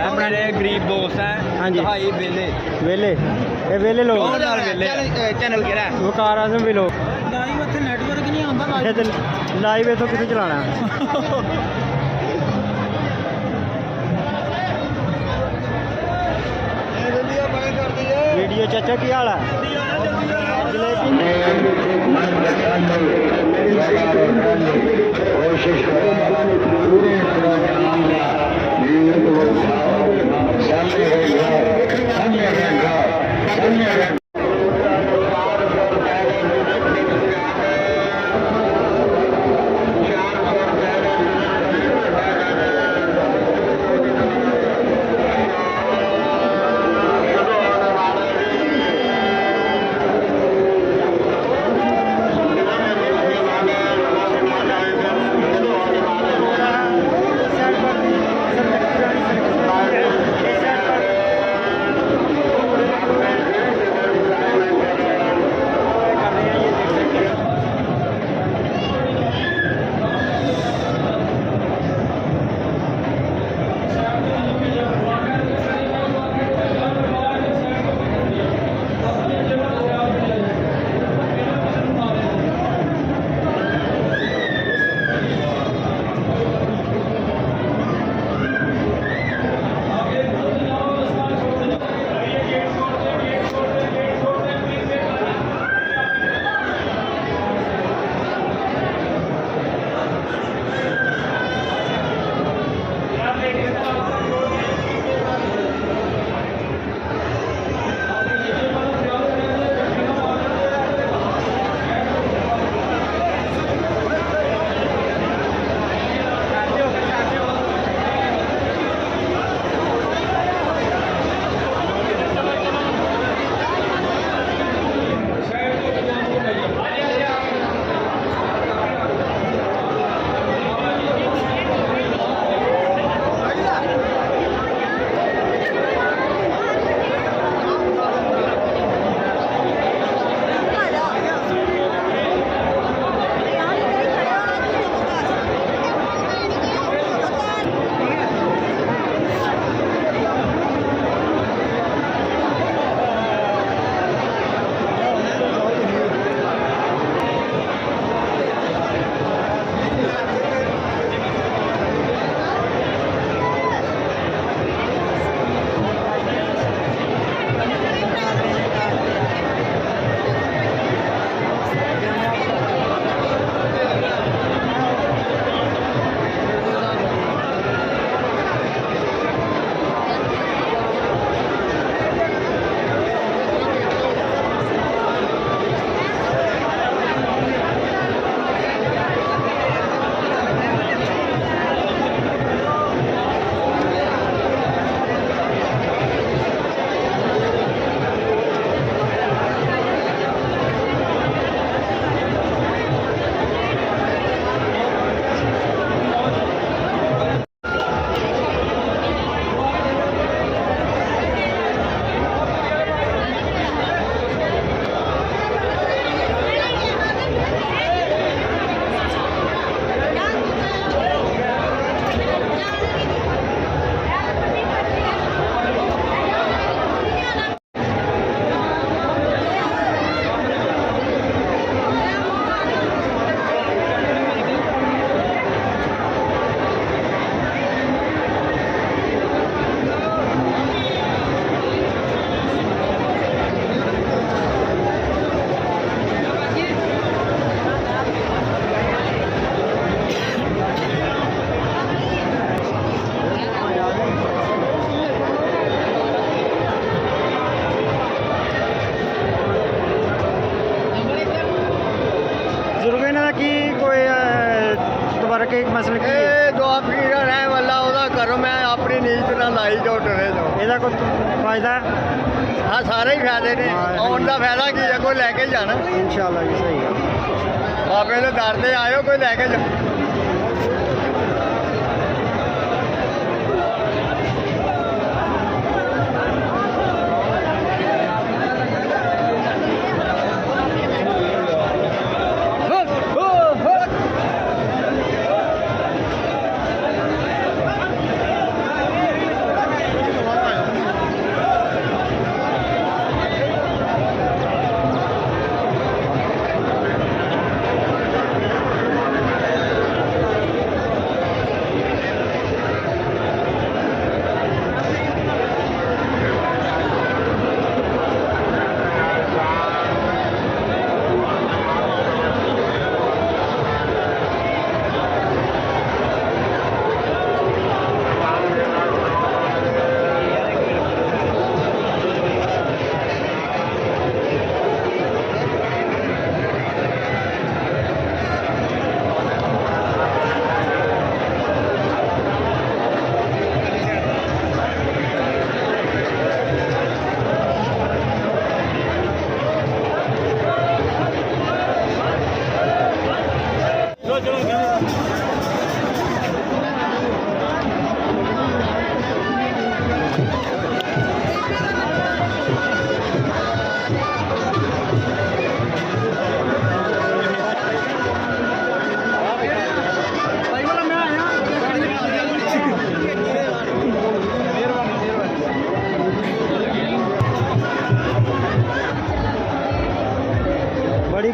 अपने गरीब दोस्त हैं। हाँ जी भाई वेले वेले ये वेले लोग चैनल केड़ा है वकार आजम भी लोग लाइव इत्थे नेटवर्क नहीं आंदा लाइव इथों कितने चलाना वीडियो चाचा की हाल है कोशिश के मसले की दुआ फकीर है वाला ओदा करो मैं अपनी नीयत ना लाई जो डरे जो ਇਹਦਾ ਕੋਈ फायदा हाँ सारे ही फायदे ने आने का फायदा की है कोई लैके जाना इंशाल्लाह जी सही है बाबे तो दर से आयो कोई लैके जा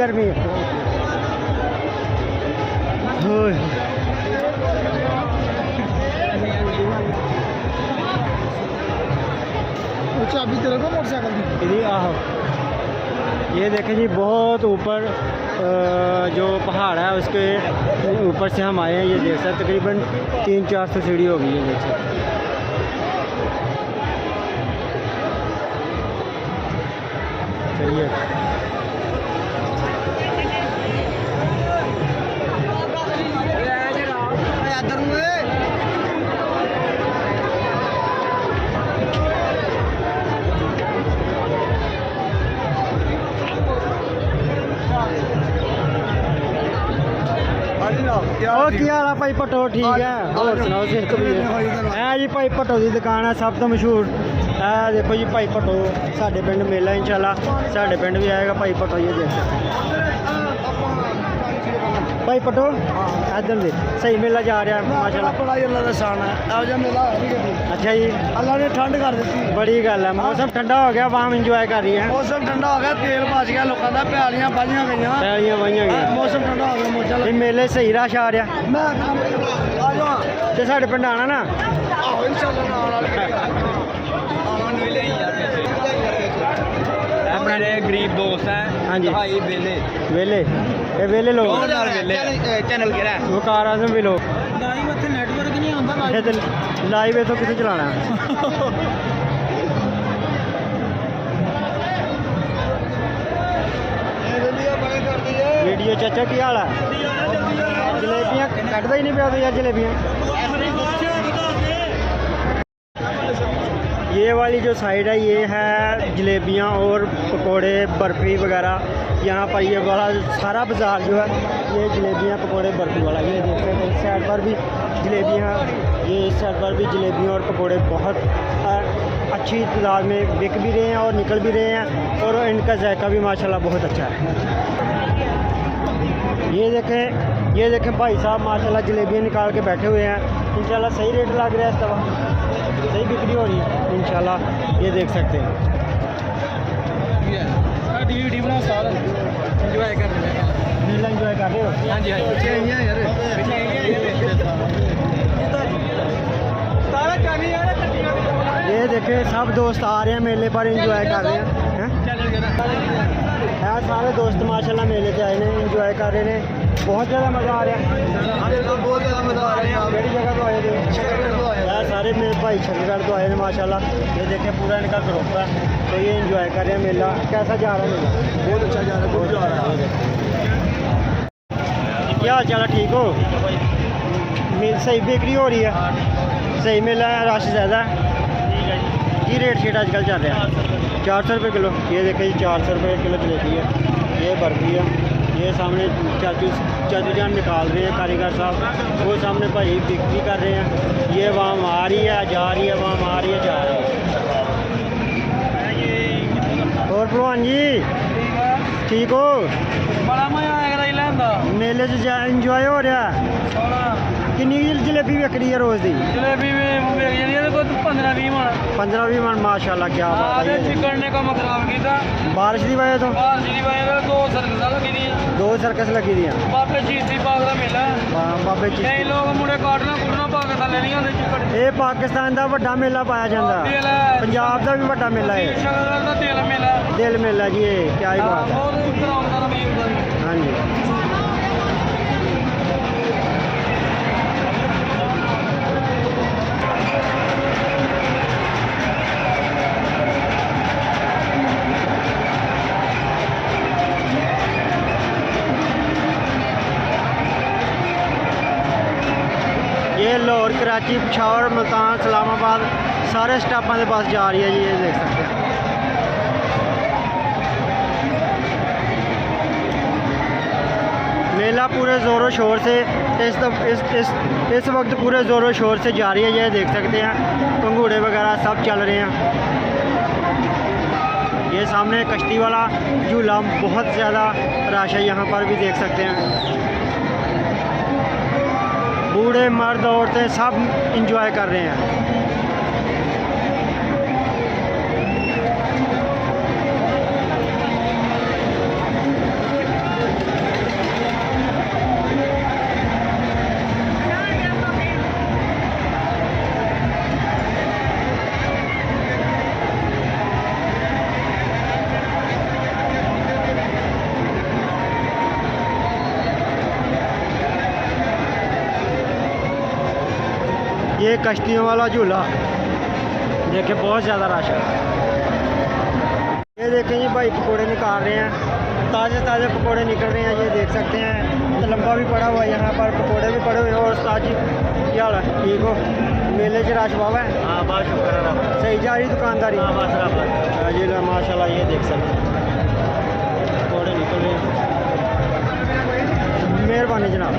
गर्मी है। ओए। चाबी तेरे को मोटरसाइकिल जी आहो, ये देखें जी बहुत ऊपर जो पहाड़ है उसके ऊपर से हम आए हैं। ये देख सकते तकरीबन 300-400 सीढ़ी होगी, ये देख सकते। चलिए और ਕੀ ਹਾਲ ਆ ਭਾਈ ਭੱਟੋ? ਠੀਕ ਹੈ, ਹੋਰ ਸੁਣਾਓ ਸਿਹਤ ਵੀ ਹੈ ਜੀ। ਭਾਈ ਭੱਟੋ ਦੀ ਦੁਕਾਨ ਹੈ ਸਭ ਤੋਂ ਮਸ਼ਹੂਰ। ਇਹ ਦੇਖੋ ਜੀ ਭਾਈ ਭੱਟੋ, ਸਾਡੇ ਪਿੰਡ ਮੇਲਾ ਇੰਸ਼ਾਅੱਲਾ ਸਾਡੇ ਪਿੰਡ ਵੀ ਆਏਗਾ ਭਾਈ ਭੱਟੋ। ਇਹ ਦੇਖੋ ਭਾਈ ਭੱਟੋ ਇੱਧਰ ਦੇ ਸਹੀ ਮੇਲਾ ਜਾ ਰਿਹਾ ਮਾਸ਼ਾਅੱਲਾ। बड़ा ही अल्लाह का शान है। आओ जा मेला है ठीक है। ਅੱਛਾ ਜੀ, अल्लाह ने ठंड कर दी। बड़ी गल है। मौसम ठंडा हो गया, आवाम इंजॉय कर रही है। मौसम ठंडा हो गया, तेल बच गया लोगों का, प्यालियां बाजियां गई। पैलियां वाइयां गई, मौसम ठंडा हो गया, मौजा ਇਹ ਮੇਲੇ सही रश आ रहा मैं आ जाओ ਤੇ ਸਾਡੇ ਪਿੰਡ ਆਣਾ ਨਾ। आओ इंशाल्लाह। अपने गरीब दोस्त हैं। हाँ जी। भाई बेले वेले ये वेले लोग चैनल केड़ा है? वकार आजम भी लोग नहीं उत्थे नेटवर्क नहीं आंदा। लाइव इथों किसे चलाना वीडियो चाचा की हाल है? जलेबियां कटदा ही नहीं पिया तो यार जलेबियां। ये वाली जो साइड है ये है जलेबियां और पकोड़े बर्फ़ी वगैरह। यहाँ पर ये वाला सारा बाज़ार जो है ये जलेबियां पकोड़े बर्फ़ी वाला। ये देख सकते हैं इस साइड पर भी जलेबियां, ये इस साइड पर भी जलेबियां और पकोड़े बहुत अच्छी तादाद में बिक भी रहे हैं और निकल भी रहे हैं और इनका जायका भी माशाल्लाह बहुत अच्छा है। ये देखें भाई साहब माशाल्लाह जलेबियां निकाल के बैठे हुए हैं। इंशाल्लाह सही रेट लग रहा है, इस दफ़ा सही बिक्री हो रही है इंशाल्लाह। ये देख सकते हैं एंजॉय कर रहे हैं। मेला इंजॉय कर रहे हो? हाँ जी ये देखें सब दोस्त आ रहे हैं मेले पर इंजॉय कर रहे हैं। है सारे दोस्त माशाल्लाह मेले से आए हैं, इंजॉय कर रहे हैं। बहुत ज़्यादा मज़ा आ रहा है। बहुत ज़्यादा मजा आ रहा है। बड़ी जगह तो आए थे, शकरगढ़ तो आए। यार सारे मेरे भाई छत्तीसगढ़ तो आए हैं माशाल्लाह। ये देखें पूरा इनका ग्रुप है तो ये इंजॉय कर रहे हैं मेला। कैसा जा रहा है मेला? बहुत अच्छा जा रहा है, बहुत जा रहा है। क्या हाल चाल है? ठीक हो? सही बिक्री हो रही है, सही मेला है, रश ज़्यादा है। की रेट शीट आजकल चल रहा है? 400 रुपये किलो। ये देखें जी 400 रुपये किलो जलेबी है, ये बर्फ़ी है। ये सामने चाचू जान निकाल रहे हैं कारीगर साहब, वो सामने भाई बिक्री कर रहे हैं। ये वहाँ आ रही है जा रही है, वहाँ आ रही है जा रही है। और भगवान जी ठीक हो? बड़ा मजा आएगा इलांदा मेले से इंजॉय हो रहा है। कितनी जलेबी बिक रही है रोज़ दी? जलेबी में बेच जानी है तो 15-20 मन 15-20 मन माशाल्लाह। क्या बात है। चिकन ने काम खराब किया बारिश की वजह तो बाहर जी वजह तो 2 सर्कस लगी दी 2 सर्कस लगी दी बाबे चीती बाग का मेला बाबे जी। कई लोग मुड़े काटना कुटना पा के थले नहीं आते चिकन। ये पाकिस्तान का बड़ा मेला पाया जाता, पंजाब का भी बड़ा मेला है, शकरगढ़ का तेल मेला दिल मेला जी। ये क्या ही बात है। बहुत कराउंदा रही उधर। हाँ जी। ये लाहौर, कराची, पिशावर, मुल्तान, इस्लामाबाद सारे स्टापों के पास जा रही है जी। ये देख सकते हैं मेला पूरे ज़ोरों शोर से इस वक्त पूरे ज़ोरों शोर से जारी है। ये देख सकते हैं पंघूड़े वगैरह सब चल रहे हैं। ये सामने कश्ती वाला झूला बहुत ज़्यादा रश है, यहाँ पर भी देख सकते हैं। बूढ़े मर्द औरतें सब इंजॉय कर रहे हैं। ये कश्तियों वाला झूला देखिए बहुत ज़्यादा रश है। ये देखें जी भाई पकोड़े निकाल रहे हैं, ताज़े ताज़े पकोड़े निकल रहे हैं, ये देख सकते हैं। तो लंबा भी पड़ा हुआ है यहाँ पर, पकोड़े भी पड़े हुए हैं। और ताजी क्या हाल है, ठीक हो? मेले से रश बाबा है। हाँ बहुत शुक्र है। सही जा रही दुकानदारी? हाँ बस रब ये लो माशाल्लाह, ये देख सकते हैं पकोड़े निकल रहे हैं। मेहरबानी जनाब,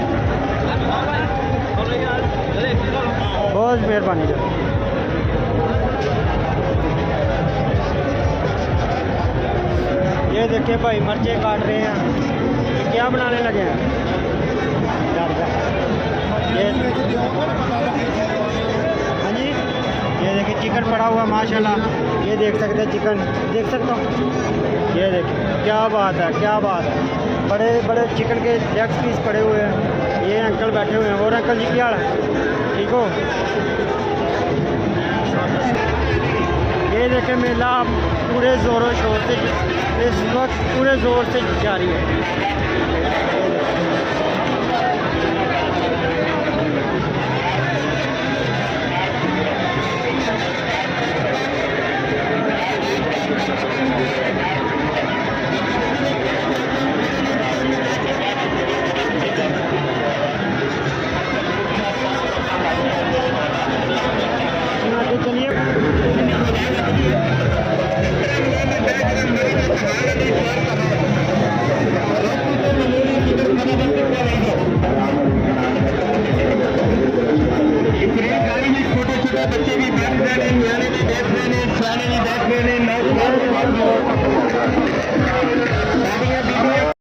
बहुत मेहरबानी जनाब। ये देखिए भाई मिर्चें काट रहे हैं, ये क्या बनाने लगे हैं? ये हाँ जी, ये देखिए चिकन पड़ा हुआ माशाल्लाह, ये देख सकते हैं चिकन, देख सकता हूँ। ये देखिए क्या बात है, क्या बात है। बड़े बड़े चिकन के लेग पीस पड़े हुए हैं। ये अंकल बैठे हुए हैं। और अंकल जी क्या हाल है, ठीक हो? ये देखें मेला पूरे ज़ोरों शोर से इस वक्त पूरे ज़ोर से जारी है।